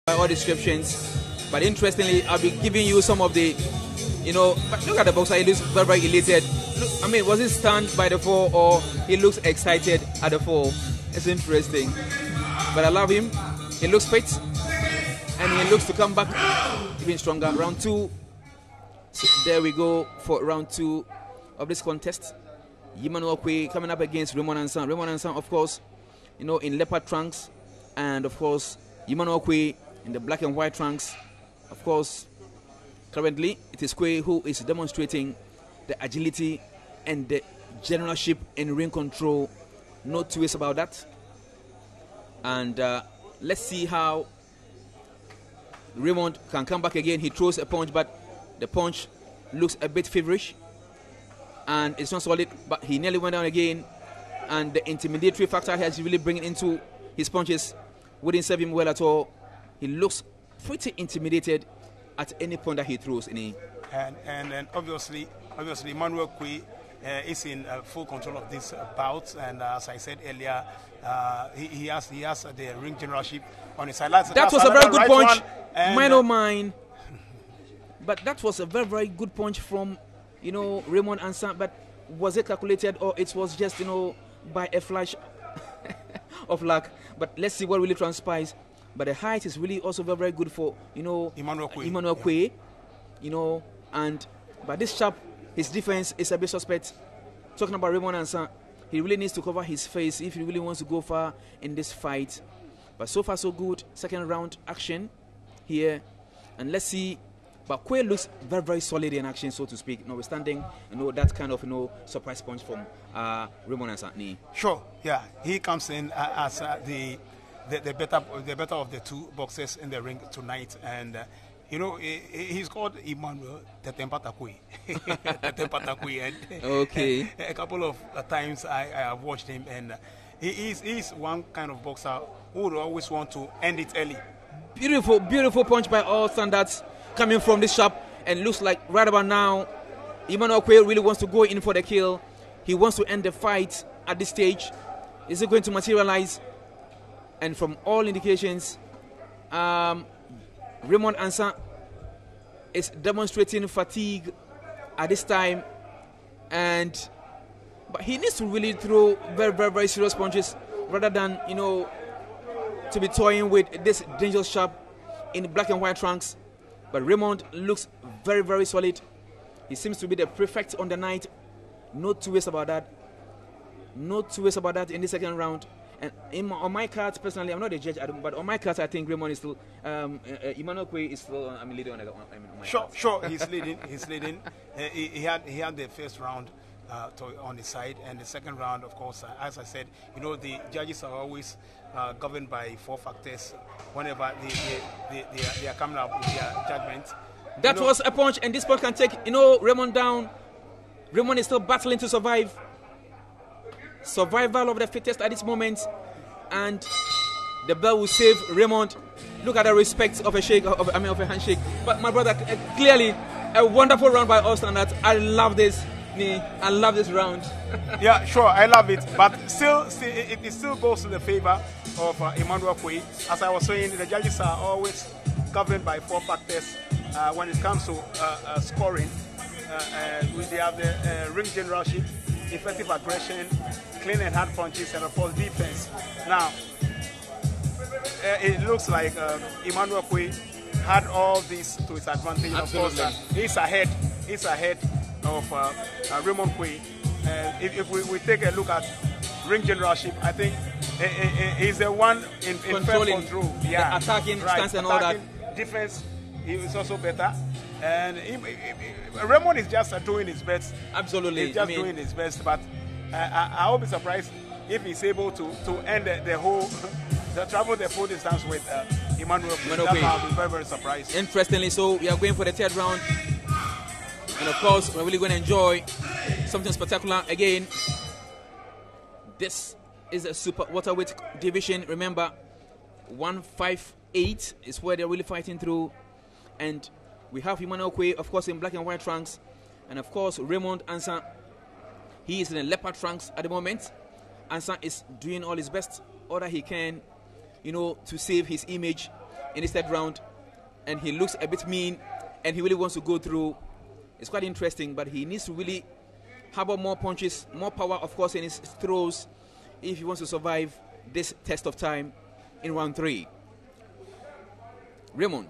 by all descriptions. But interestingly, I'll be giving you some of the, but look at the boxer. He looks very, very elated. Look, I mean, was he stunned by the fall or he looks excited at the fall? It's interesting. But I love him. He looks fit. And he looks to come back even stronger. Round 2. So there we go for round 2 of this contest. Emmanuel Quaye coming up against Raymond Ansan. Raymond Ansan, of course, in leopard trunks. And, of course, Emmanuel Quaye in the black and white trunks. Of course, currently, it is Quaye who is demonstrating the agility and the generalship in ring control. No two ways about that. And let's see how Raymond can come back again. He throws a punch, but the punch looks a bit feverish. And it's not solid, but he nearly went down again. And the intimidatory factor he's really bringing into his punches wouldn't serve him well at all. He looks pretty intimidated at any point that he throws in. And obviously, Emmanuel Quaye is in full control of this bout. And as I said earlier, he has the ring generalship on his side. That was a very good punch. Mine or mine. But that was a very, very good punch from, Raymond Ansan. But was it calculated or it was just, by a flash of luck? But let's see what really transpires. But the height is really also very, very good for, Emmanuel Quaye. And by this chap, his defense is a bit suspect. Talking about Raymond Ansan, he really needs to cover his face if he really wants to go far in this fight. But so far, so good. Second round action here. And let's see. But Quaye looks very, very solid in action, so to speak, notwithstanding, that kind of, surprise punch from Raymond Ansan. Sure, yeah. He comes in as the better of the two boxers in the ring tonight. And, he's called Emmanuel Quaye. Okay. A couple of times I have watched him, and he's one kind of boxer who would always want to end it early. Beautiful, beautiful punch by all standards coming from this shop. And looks like right about now, Emmanuel Quaye really wants to go in for the kill. He wants to end the fight at this stage. Is it going to materialize? And from all indications, Raymond Ansan is demonstrating fatigue at this time, but he needs to really throw very, very, very serious punches rather than to be toying with this dangerous sharp in black and white trunks. But Raymond looks very, very solid. He seems to be the prefect on the night. No two ways about that. No two ways about that in the second round. And on my cards, personally, I'm not a judge, but on my cards, I think Raymond is still, Emmanuel Quaye is still, leading on my cards. Sure, he's leading. He's leading. He had the first round on his side, and the second round, of course, as I said, the judges are always governed by 4 factors whenever they are coming up with their judgment. That was a punch, and this punch can take Raymond down. Raymond is still battling to survive. Survival of the fittest at this moment, and the bell will save Raymond. Look at the respect of a shake, of a handshake. But my brother, clearly a wonderful round by all standards. I love this. I love this round. Yeah, sure, I love it. But still, it still goes to the favor of Emmanuel Quaye. As I was saying, the judges are always governed by 4 factors when it comes to scoring. They have the ring generalship, effective aggression, clean and hard punches, and of course defense. Now, it looks like Emmanuel Quaye had all this to his advantage. Absolutely. Of course, he's ahead of Raymond Quaye. If we take a look at ring generalship, I think he's the one in fair control. Yeah, attacking stance and all that. Defense, he is also better. And Raymond is just doing his best. Absolutely. He's just doing his best. But I will be surprised if he's able to end the whole, travel the full distance with Emmanuel Quaye. I'll be very, very surprised. Interestingly, so we are going for the 3rd round. And of course, we're really going to enjoy something spectacular again. This is a super welterweight division. Remember, 158 is where they're really fighting through. And we have Emmanuel Quaye, of course, in black and white trunks. And of course, Raymond Ansan, he is in the leopard trunks at the moment. Ansan is doing all his best, all that he can, to save his image in this third round, and he looks a bit mean, and he really wants to go through. It's quite interesting, but he needs to really harbor more punches, more power, of course, in his throws if he wants to survive this test of time in round 3. Raymond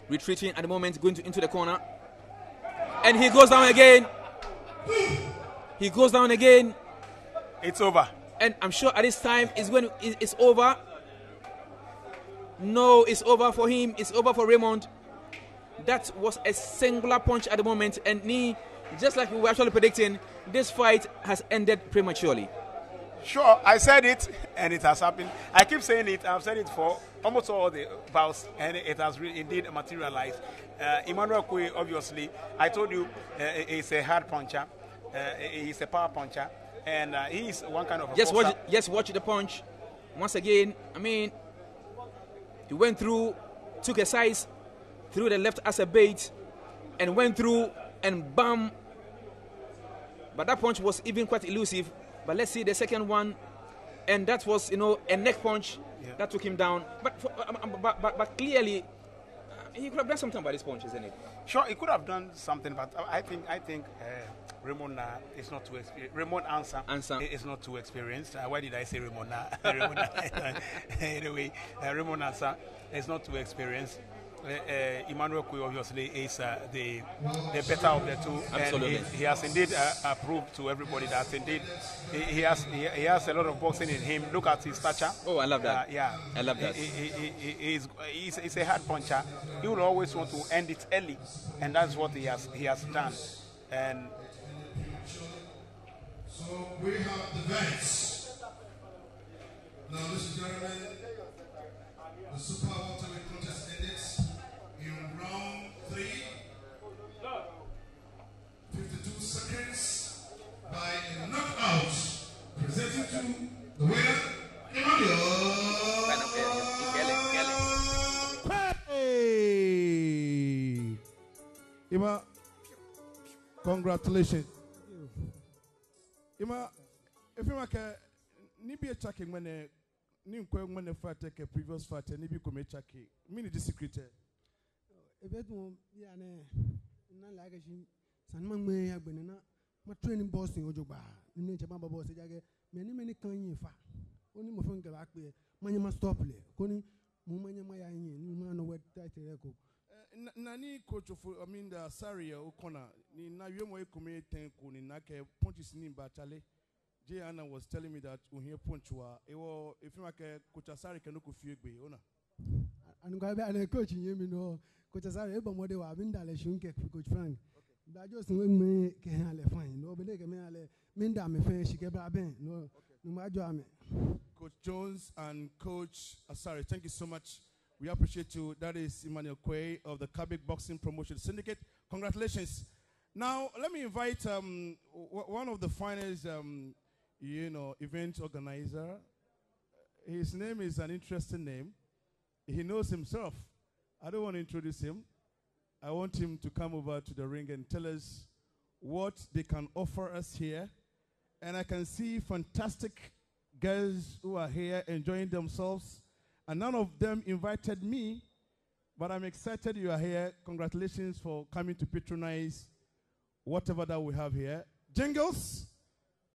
retreating at the moment, going into the corner, and he goes down again. He goes down again. It's over. And I'm sure at this time it's over. No, it's over for him. It's over for Raymond. That was a singular punch at the moment, and just like we were actually predicting, this fight has ended prematurely. Sure, I said it, and it has happened. I keep saying it. I've said it for almost all the bouts, and it has indeed materialized. Emmanuel Quaye, obviously, I told you, he's a hard puncher. He's a power puncher, and he's one kind of a Just watch the punch. Once again, I mean, he went through, took a size, threw the left as a bait, and went through, and bam. But that punch was even quite elusive. But let's see the second one, and that was, a neck punch that took him down. But clearly, he could have done something about this punch, isn't it? Sure, he could have done something, but I think Raymond is not too experienced. Raymond Ansah is not too experienced. Why did I say Raymond? Anyway, Raymond Ansah is not too experienced. Emmanuel Quaye obviously is the better of the two. Absolutely. And he has indeed proved to everybody that indeed he has a lot of boxing in him. Look at his stature. Oh, I love that. I love that. He's a hard puncher. He will always want to end it early, and that's what he has done. And so we have the vets. Now, ladies and gentlemen, the super welterweight contest ended in round 3, 52 seconds by a knockout, presenting to the winner, Emmanuel Quaye. Emma, congratulations. Emma, if you make a Nibi attacking when a new when a fight take a previous fight, and Nibi come attacking, mini the secret. A bit more, yeah, not like a San may have been my training boss in Ojoba, in nature, Baba boss, many can you fa. Only my phone back there, money must stop it. Connie, Mumanya Maya, you man, what title. Nani coach of the Saria O'Connor, Nina Yomo Kume Tenku, Nake, Pontis Nimba Chale. Jana was telling me that when he punchua, if you make a coach Asari can look a few be owner. And go back and coaching you know, Coach Asari, but what they were being Dallas Shunke for Coach Frank. But just when me can find nobody can Minda me finish, she get back no matter. Coach Jones and Coach Asari, thank you so much. We appreciate you. That is Emmanuel Quaye of the Cabic Boxing Promotion Syndicate. Congratulations. Now, let me invite one of the finest, event organizer. His name is an interesting name. He knows himself. I don't want to introduce him. I want him to come over to the ring and tell us what they can offer us here. And I can see fantastic guys who are here enjoying themselves. And none of them invited me, but I'm excited you are here. Congratulations for coming to patronize whatever that we have here. Jingles.